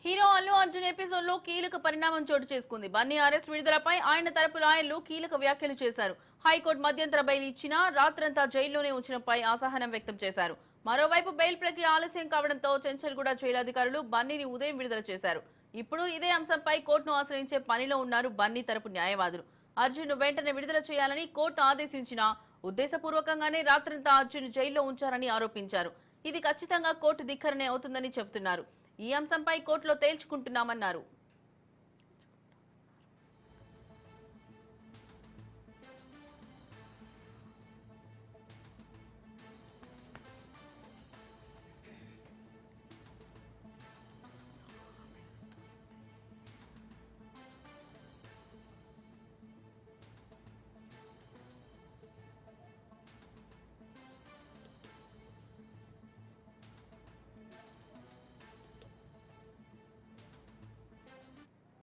Hero Allu Arjun episode లో కీలక పరిణామం చోటు చేసుకుంది. బన్నీ అరెస్ట్ విడుదలపై ఆయన తరపు లాయర్లు కీలక వ్యాఖ్యలు చేశారు. హైకోర్టు మధ్యంతర బెయిల్ ఇచ్చినా రాత్రంతా జైల్లోనే ఉంచడంపై అసహనం వ్యక్తం చేశారు. మరోవైపు బెయిల్ ప్రక్రియ ఆలస్యం కావడంతో చెంచల్గూడ జైలు అధికారులు బన్నీని ఉదయం విడుదల చేశారు. ఇప్పుడు ఇదే అంశంపై కోర్టును ఆశ్రయించే పనిలో ఉన్నారు బన్నీ తరపు న్యాయవాదులు. అర్జున్ వెంటనే విడుదల చేయాలని కోర్టు ఆదేశించినా ఉద్దేశపూర్వకంగానే రాత్రంతా అర్జున్ జైల్లో ఉంచారని ఆరోపించారు. ఇది ఖచ్చితంగా కోర్టు ధిక్కరనే అవుతుందని చెబుతున్నారు. ఈ అంశంపై కోర్టులో తేల్చుకుంటున్నామన్నారు.